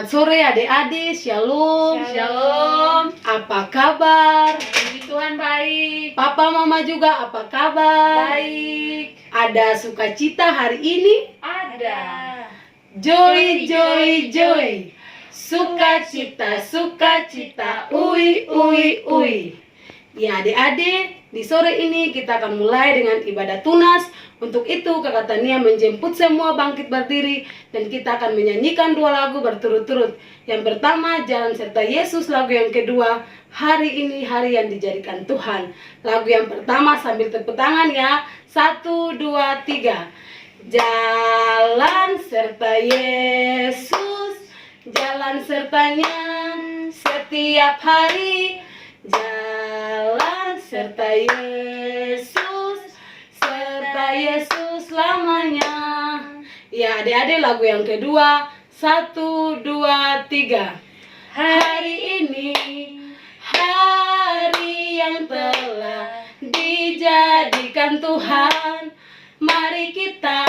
Selamat sore adik-adik, shalom. Shalom. Apa kabar? Puji Tuhan baik. Papa mama juga apa kabar? Baik. Ada sukacita hari ini? Ada. Joy, joy, joy. Sukacita, sukacita, ui, ui, ui. Ya adik-adik, di sore ini kita akan mulai dengan ibadah tunas. Untuk itu Kakak Tania menjemput semua bangkit berdiri dan kita akan menyanyikan 2 lagu berturut-turut. Yang pertama Jalan Serta Yesus, lagu yang kedua Hari Ini Hari Yang Dijadikan Tuhan. Lagu yang pertama sambil tepuk tangan ya. 1, 2, 3. Jalan serta Yesus, jalan sertanya setiap hari. Jalan serta Yesus, serta Yesus lamanya. Ya adik-adik, lagu yang kedua. 1, 2, 3. Hari ini hari yang telah dijadikan Tuhan, mari kita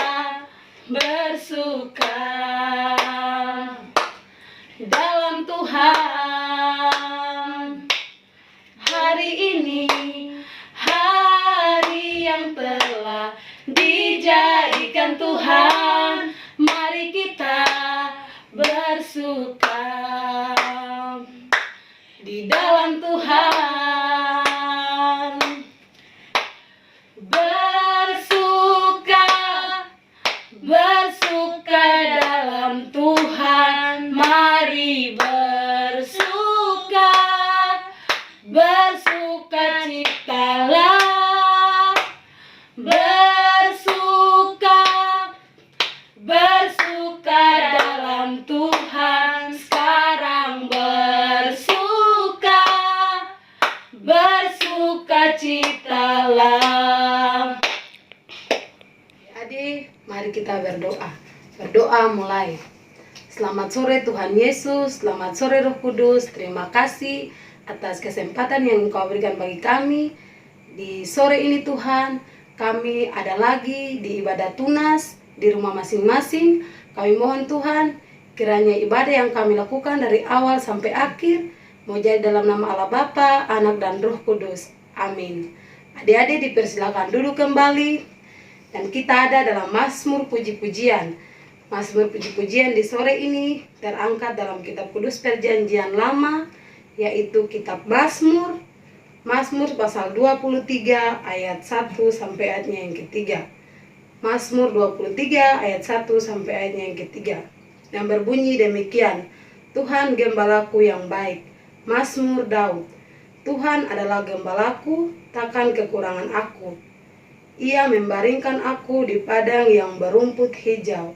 bersuka dalam Tuhan. Hari ini hari yang telah dijadikan Tuhan, mari kita bersuka di dalam Tuhan. Bersuka, bersuka dalam Tuhan, mari bersuka, bersuka citalah. Bersuka, bersuka dalam Tuhan, sekarang bersuka, bersuka citalah. Adik, mari kita berdoa. Berdoa mulai. Selamat sore Tuhan Yesus, selamat sore Roh Kudus. Terima kasih atas kesempatan yang Engkau berikan bagi kami. Di sore ini Tuhan, kami ada lagi di ibadah tunas di rumah masing-masing. Kami mohon Tuhan, kiranya ibadah yang kami lakukan dari awal sampai akhir mau jadi dalam nama Allah Bapa, Anak dan Roh Kudus. Amin. Adik-adik dipersilakan duduk kembali. Dan kita ada dalam Mazmur puji-pujian. Mazmur puji-pujian di sore ini terangkat dalam kitab kudus Perjanjian Lama, yaitu kitab Mazmur. Mazmur pasal 23 ayat 1 sampai ayatnya yang ketiga. Mazmur 23 ayat 1 sampai ayatnya yang ketiga. Yang berbunyi demikian. Tuhan gembalaku yang baik. Mazmur Daud. Tuhan adalah gembalaku, takkan kekurangan aku. Ia membaringkan aku di padang yang berumput hijau.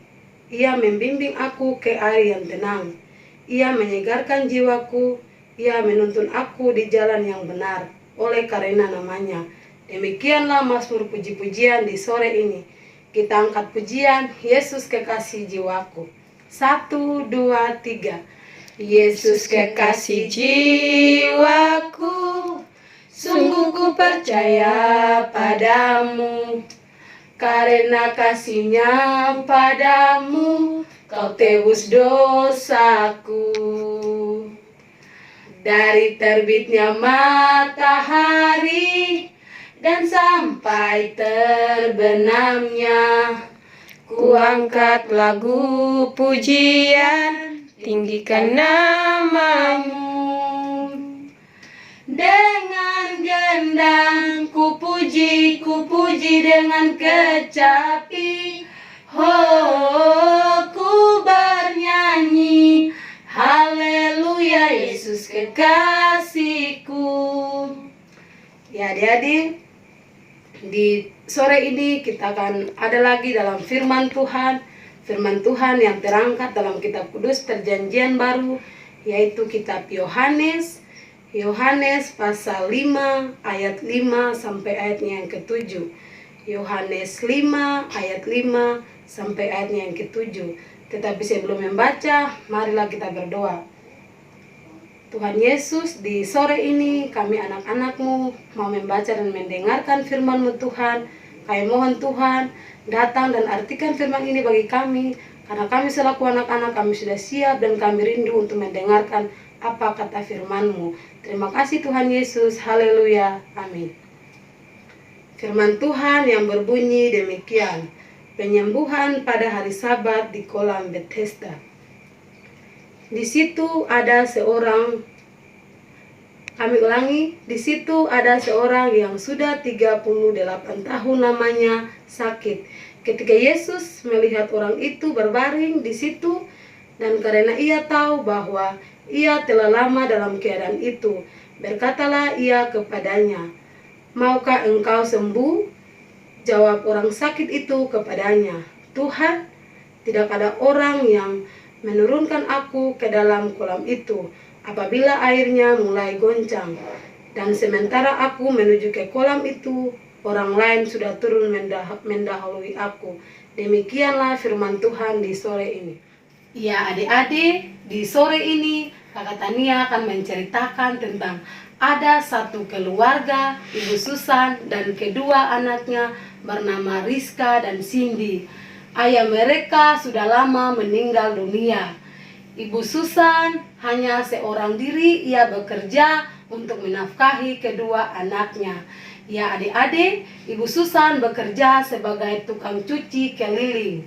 Ia membimbing aku ke air yang tenang. Ia menyegarkan jiwaku. Ia menuntun aku di jalan yang benar oleh karena namanya. Demikianlah Mazmur puji-pujian di sore ini. Kita angkat pujian Yesus kekasih jiwaku. 1, 2, 3. Yesus kekasih jiwaku, sungguh ku percaya padamu. Karena kasih-Nya padamu, kau tebus dosaku. Dari terbitnya matahari dan sampai terbenamnya, ku angkat lagu pujian, tinggikan nama-Mu. Dengan gendang ku puji dengan kecapi. Oh, ku bernyanyi, haleluya Yesus kekasihku. Ya adik-adik, di sore ini kita akan ada lagi dalam firman Tuhan. Firman Tuhan yang terangkat dalam kitab kudus Perjanjian Baru, yaitu kitab Yohanes. Yohanes pasal 5 ayat 5 sampai ayatnya yang ke-7. Yohanes 5 ayat 5 sampai ayatnya yang ke-7. Tetapi sebelum membaca, marilah kita berdoa. Tuhan Yesus, di sore ini kami anak-anak-Mu mau membaca dan mendengarkan firman-Mu Tuhan. Kami mohon Tuhan, datang dan artikan firman ini bagi kami. Karena kami selaku anak-anak, kami sudah siap dan kami rindu untuk mendengarkan apa kata firman-Mu. Terima kasih Tuhan Yesus, haleluya, amin. Firman Tuhan yang berbunyi demikian, penyembuhan pada hari Sabat di kolam Bethesda. Di situ ada seorang, di situ ada seorang yang sudah 38 tahun namanya sakit. Ketika Yesus melihat orang itu berbaring di situ, dan karena ia tahu bahwa ia telah lama dalam keadaan itu, berkatalah ia kepadanya, "Maukah engkau sembuh?" Jawab orang sakit itu kepadanya, "Tuhan, tidak ada orang yang menurunkan aku ke dalam kolam itu apabila airnya mulai goncang. Dan sementara aku menuju ke kolam itu, orang lain sudah turun mendahului aku." Demikianlah firman Tuhan di sore ini. Ya adik-adik, di sore ini Kakak Tania akan menceritakan tentang ada satu keluarga, Ibu Susan dan kedua anaknya bernama Rizka dan Cindy. Ayah mereka sudah lama meninggal dunia. Ibu Susan hanya seorang diri, ia bekerja untuk menafkahi kedua anaknya. Ya adik-adik, Ibu Susan bekerja sebagai tukang cuci keliling.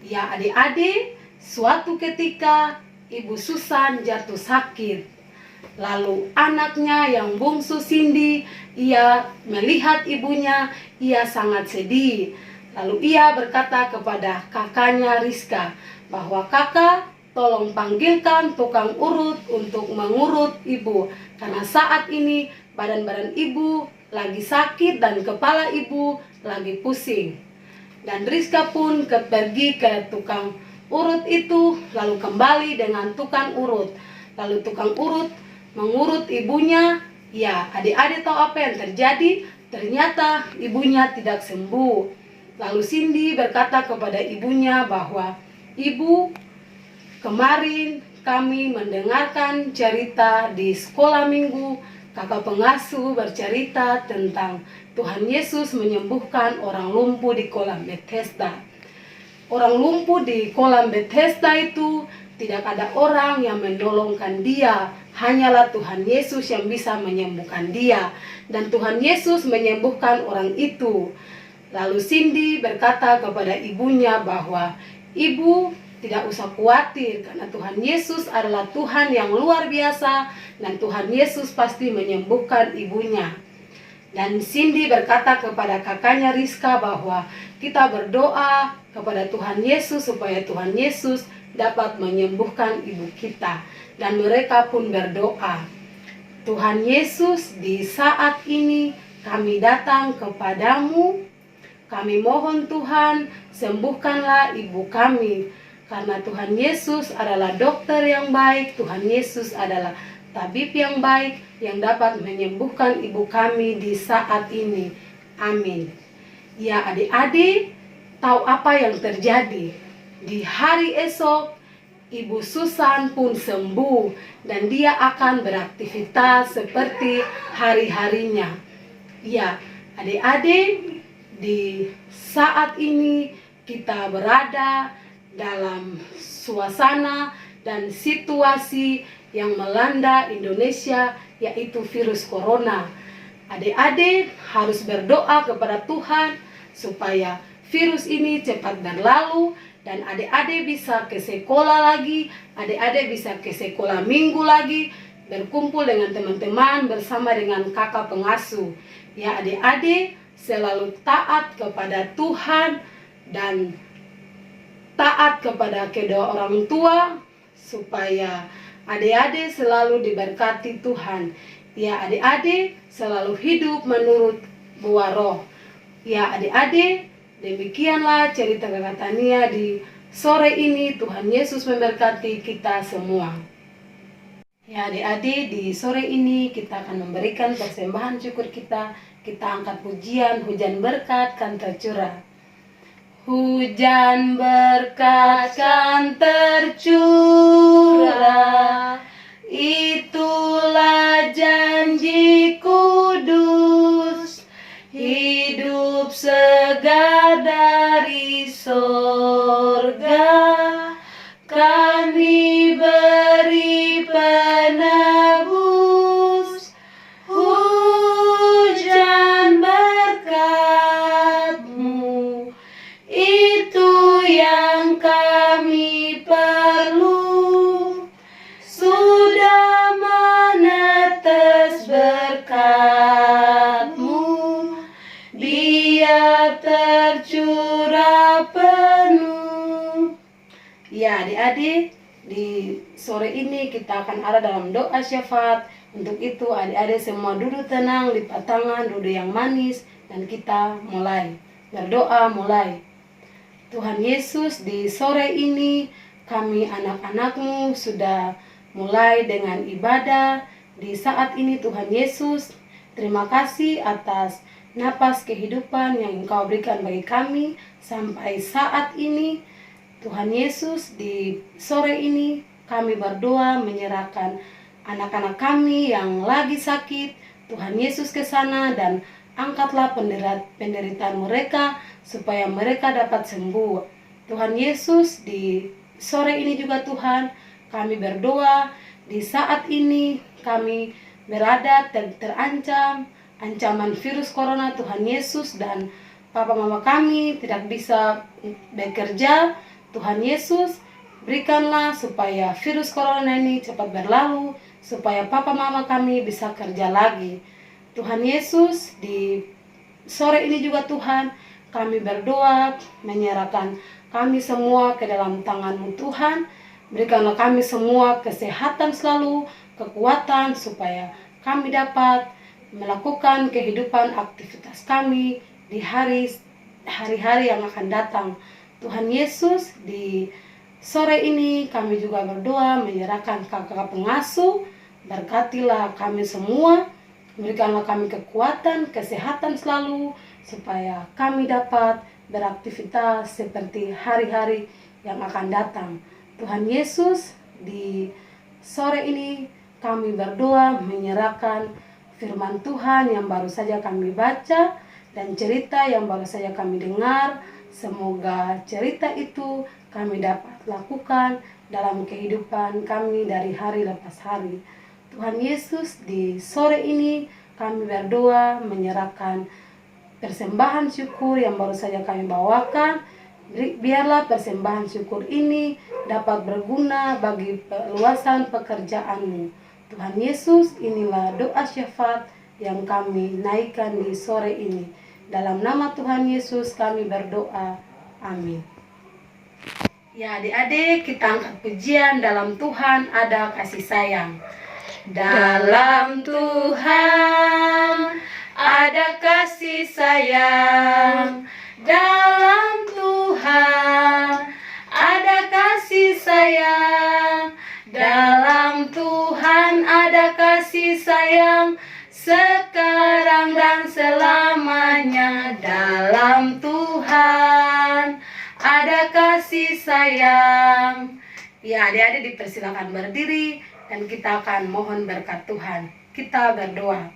Ya adik-adik, suatu ketika Ibu Susan jatuh sakit. Lalu anaknya yang bungsu Cindy, ia melihat ibunya, ia sangat sedih. Lalu ia berkata kepada kakaknya Rizka bahwa, "Kakak, tolong panggilkan tukang urut untuk mengurut ibu, karena saat ini badan ibu lagi sakit dan kepala ibu lagi pusing." Dan Rizka pun pergi ke tukang urut itu, lalu kembali dengan tukang urut. Lalu tukang urut mengurut ibunya. Ya, adik-adik tahu apa yang terjadi? Ternyata ibunya tidak sembuh. Lalu Cindy berkata kepada ibunya bahwa, "Ibu, kemarin kami mendengarkan cerita di sekolah minggu, kakak pengasuh bercerita tentang Tuhan Yesus menyembuhkan orang lumpuh di kolam Bethesda. Orang lumpuh di kolam Bethesda itu tidak ada orang yang menolongkan dia, hanyalah Tuhan Yesus yang bisa menyembuhkan dia. Dan Tuhan Yesus menyembuhkan orang itu." Lalu Cindy berkata kepada ibunya bahwa, "Ibu, tidak usah khawatir, karena Tuhan Yesus adalah Tuhan yang luar biasa dan Tuhan Yesus pasti menyembuhkan ibunya." Dan Cindy berkata kepada kakaknya Rizka bahwa kita berdoa kepada Tuhan Yesus supaya Tuhan Yesus dapat menyembuhkan ibu kita. Dan mereka pun berdoa. "Tuhan Yesus, di saat ini kami datang kepadamu. Kami mohon Tuhan, sembuhkanlah ibu kami. Karena Tuhan Yesus adalah dokter yang baik, Tuhan Yesus adalah tabib yang baik yang dapat menyembuhkan ibu kami di saat ini. Amin." Ya adik-adik, tahu apa yang terjadi? Di hari esok, Ibu Susan pun sembuh dan dia akan beraktivitas seperti hari-harinya. Ya adik-adik, di saat ini kita berada dalam suasana dan situasi yang melanda Indonesia, yaitu virus corona. Adik-adik harus berdoa kepada Tuhan supaya virus ini cepat berlalu dan adik-adik bisa ke sekolah lagi, adik-adik bisa ke sekolah minggu lagi, berkumpul dengan teman-teman bersama dengan kakak pengasuh. Ya adik-adik, selalu taat kepada Tuhan dan taat kepada kedua orang tua supaya adik-adik selalu diberkati Tuhan. Ya adik-adik selalu hidup menurut buah roh. Ya adik-adik, demikianlah cerita Kakak Tania di sore ini. Tuhan Yesus memberkati kita semua. Ya adik-adik, di sore ini kita akan memberikan persembahan syukur kita. Kita angkat pujian hujan berkat kan tercurah. Hujan berkat kan tercurah, itulah janji kudus, hidup segar dari sorga. tercurah penuh. Ya adik-adik, di sore ini kita akan ada dalam doa syafaat. Untuk itu adik-adik semua duduk tenang, lipat tangan, duduk yang manis, dan kita mulai berdoa. Tuhan Yesus, di sore ini kami anak-anakmu sudah mulai dengan ibadah. Di saat ini Tuhan Yesus, terima kasih atas napas kehidupan yang Engkau berikan bagi kami sampai saat ini. Tuhan Yesus, di sore ini kami berdoa menyerahkan anak-anak kami yang lagi sakit. Tuhan Yesus ke sana dan angkatlah penderitaan mereka supaya mereka dapat sembuh. Tuhan Yesus, di sore ini juga Tuhan, kami berdoa di saat ini kami berada terancam ancaman virus corona. Tuhan Yesus, dan papa mama kami tidak bisa bekerja. Tuhan Yesus, berikanlah supaya virus corona ini cepat berlalu, supaya papa mama kami bisa kerja lagi. Tuhan Yesus, di sore ini juga Tuhan, kami berdoa menyerahkan kami semua ke dalam tangan-Mu Tuhan. Berikanlah kami semua kesehatan selalu, kekuatan supaya kami dapat melakukan kehidupan aktivitas kami di hari-hari yang akan datang. Tuhan Yesus, di sore ini kami juga berdoa menyerahkan kakak pengasuh. Berkatilah kami semua, berikanlah kami kekuatan, kesehatan selalu, supaya kami dapat beraktivitas seperti hari-hari yang akan datang. Tuhan Yesus, di sore ini kami berdoa menyerahkan firman Tuhan yang baru saja kami baca dan cerita yang baru saja kami dengar. Semoga cerita itu kami dapat lakukan dalam kehidupan kami dari hari lepas hari. Tuhan Yesus, di sore ini kami berdoa menyerahkan persembahan syukur yang baru saja kami bawakan. Biarlah persembahan syukur ini dapat berguna bagi perluasan pekerjaan-Mu. Tuhan Yesus, inilah doa syafaat yang kami naikkan di sore ini. Dalam nama Tuhan Yesus kami berdoa. Amin. Ya adik-adik, kita angkat pujian dalam Tuhan ada kasih sayang. Dalam Tuhan ada kasih sayang. Dalam Tuhan ada kasih sayang. Dalam Tuhan ada kasih sayang. Sekarang dan selamanya. Dalam Tuhan ada kasih sayang. Ya adik-adik dipersilakan berdiri dan kita akan mohon berkat Tuhan. Kita berdoa.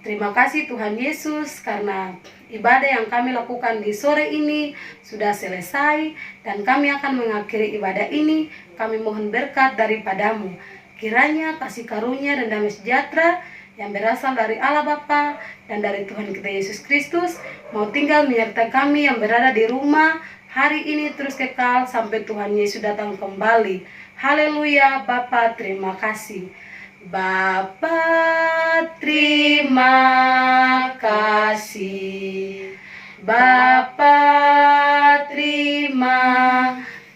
Terima kasih Tuhan Yesus karena ibadah yang kami lakukan di sore ini sudah selesai dan kami akan mengakhiri ibadah ini. Kami mohon berkat daripada-Mu. Kiranya kasih karunia dan damai sejahtera yang berasal dari Allah Bapa dan dari Tuhan kita Yesus Kristus mau tinggal menyertai kami yang berada di rumah hari ini terus kekal sampai Tuhan Yesus datang kembali. Haleluya. Bapa, terima kasih. Bapa, terima kasih. Bapa, terima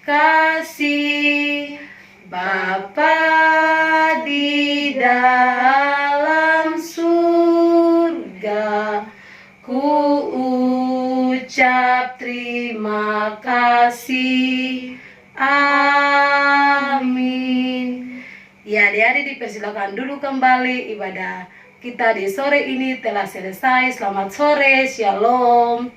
kasih. Bapa di dalam surga, ku ucap terima kasih. Amin. Ya adik-adik dipersilakan duduk kembali. Ibadah kita di sore ini telah selesai. Selamat sore, shalom.